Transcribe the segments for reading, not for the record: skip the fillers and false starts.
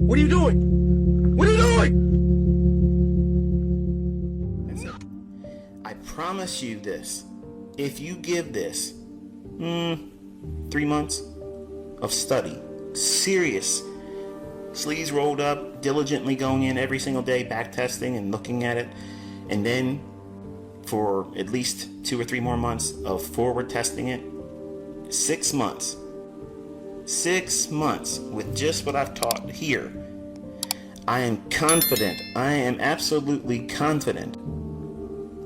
What are you doing? What are you doing? That's it. I promise you this. If you give this 3 months of study, serious, sleeves rolled up, diligently going in every single day, back testing and looking at it, and then for at least 2 or 3 more months of forward testing it, 6 months with just what I've taught here, I am confident, I am absolutely confident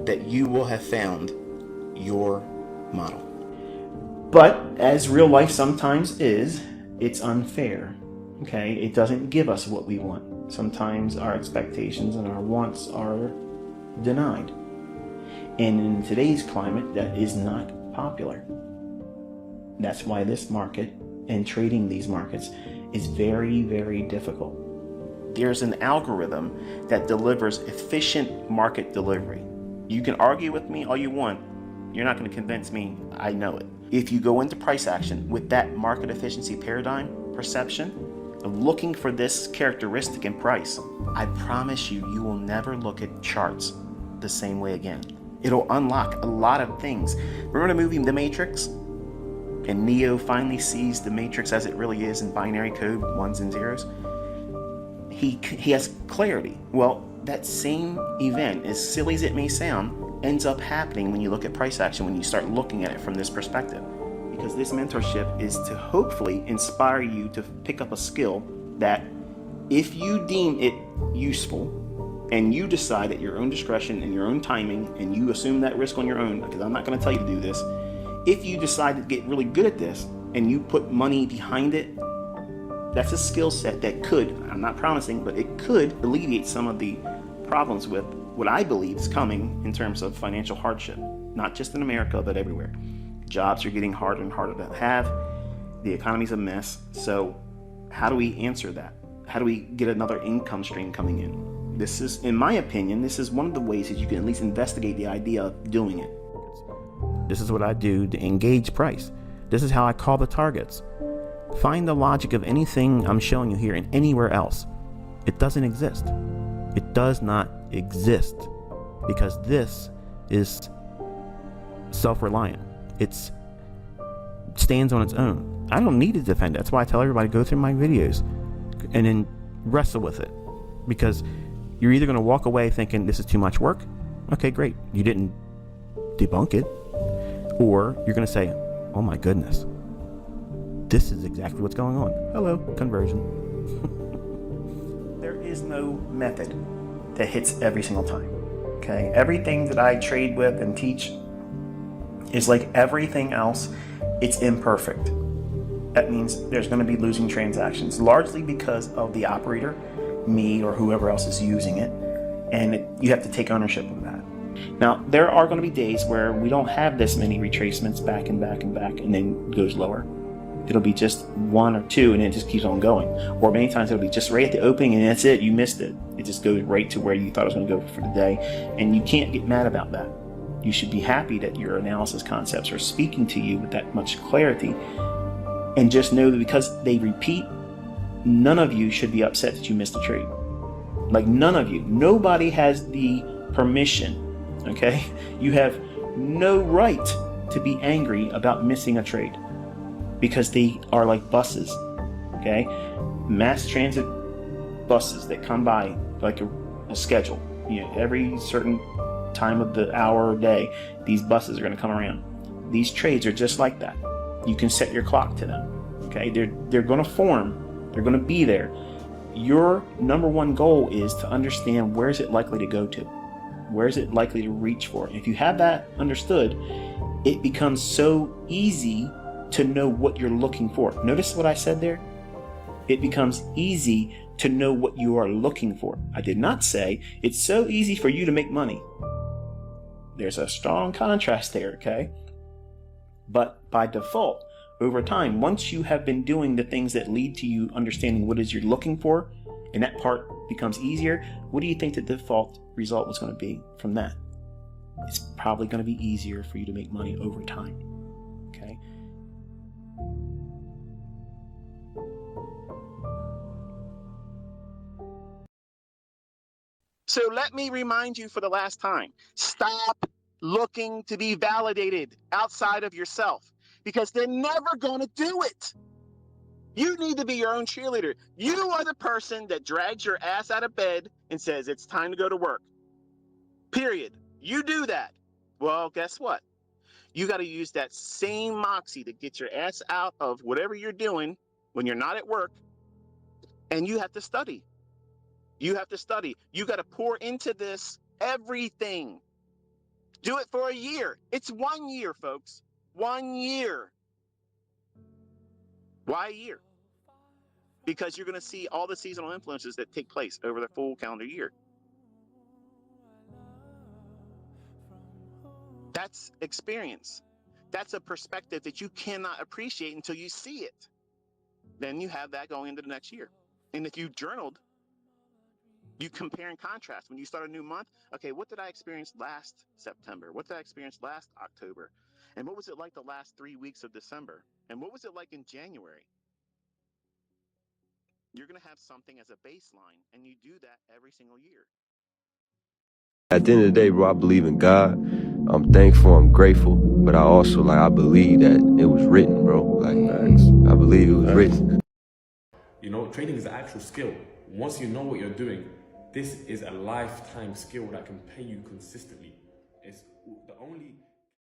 that you will have found your model. But as real life sometimes is, it's unfair. Okay, it doesn't give us what we want. Sometimes our expectations and our wants are denied. And in today's climate, that is not popular. That's why this market and trading these markets is very, very difficult. There's an algorithm that delivers efficient market delivery. You can argue with me all you want. You're not going to convince me. I know it. If you go into price action with that market efficiency paradigm perception of looking for this characteristic in price, I promise you, you will never look at charts the same way again. It'll unlock a lot of things. Remember the movie The Matrix? And Neo finally sees the Matrix as it really is in binary code, ones and zeros. He has clarity. Well, that same event, as silly as it may sound, ends up happening when you look at price action, when you start looking at it from this perspective. Because this mentorship is to hopefully inspire you to pick up a skill that, if you deem it useful, and you decide at your own discretion and your own timing, and you assume that risk on your own, because I'm not going to tell you to do this, if you decide to get really good at this and you put money behind it, that's a skill set that could, I'm not promising, but it could alleviate some of the problems with what I believe is coming in terms of financial hardship, not just in America, but everywhere. Jobs are getting harder and harder to have. The economy's a mess. So how do we answer that? How do we get another income stream coming in? This is, in my opinion, this is one of the ways that you can at least investigate the idea of doing it. This is what I do to engage price. This is how I call the targets. Find the logic of anything I'm showing you here and anywhere else. It doesn't exist. It does not exist, because this is self-reliant. It stands on its own. I don't need to defend it. That's why I tell everybody, go through my videos and then wrestle with it, because you're either going to walk away thinking this is too much work. Okay, great. You didn't debunk it. Or you're going to say, oh my goodness, this is exactly what's going on. Hello, conversion. There is no method that hits every single time. Okay, everything that I trade with and teach is like everything else. It's imperfect. That means there's going to be losing transactions, largely because of the operator, me or whoever else is using it, and you have to take ownership of that. Now, there are going to be days where we don't have this many retracements back and back and back, and then it goes lower. It'll be just 1 or 2, and then it just keeps on going. Or many times it'll be just right at the opening, and that's it. You missed it. It just goes right to where you thought it was going to go for the day, and you can't get mad about that. You should be happy that your analysis concepts are speaking to you with that much clarity, and just know that because they repeat, none of you should be upset that you missed a trade. Like, none of you. Nobody has the permission. Okay, you have no right to be angry about missing a trade, because they are like buses. Okay, mass transit buses that come by like a schedule. You know, every certain time of the hour or day, these buses are going to come around. These trades are just like that. You can set your clock to them. Okay, they're going to form. They're going to be there. Your number one goal is to understand, where is it likely to go to? Where is it likely to reach for? And if you have that understood, it becomes so easy to know what you're looking for. Notice what I said there? It becomes easy to know what you are looking for. I did not say it's so easy for you to make money. There's a strong contrast there, okay? But by default, over time, once you have been doing the things that lead to you understanding what it is you're looking for, and that part becomes easier, what do you think the default result was going to be from that? It's probably going to be easier for you to make money over time. Okay? So let me remind you for the last time, stop looking to be validated outside of yourself because they're never going to do it. You need to be your own cheerleader. You are the person that drags your ass out of bed and says, it's time to go to work. Period. You do that. Well, guess what? You got to use that same moxie to get your ass out of whatever you're doing when you're not at work. And you have to study. You have to study. You got to pour into this everything. Do it for a year. It's 1 year, folks. 1 year. Why a year? Because you're going to see all the seasonal influences that take place over the full calendar year. That's experience. That's a perspective that you cannot appreciate until you see it. Then you have that going into the next year. And if you journaled, you compare and contrast. When you start a new month, okay, what did I experience last September? What did I experience last October? And what was it like the last 3 weeks of December? And what was it like in January? You're going to have something as a baseline, and you do that every single year. At the end of the day, bro, I believe in God. I'm thankful, I'm grateful, but I also, I believe that it was written, bro. I believe it was written. You know, trading is an actual skill. Once you know what you're doing, this is a lifetime skill that can pay you consistently. It's the only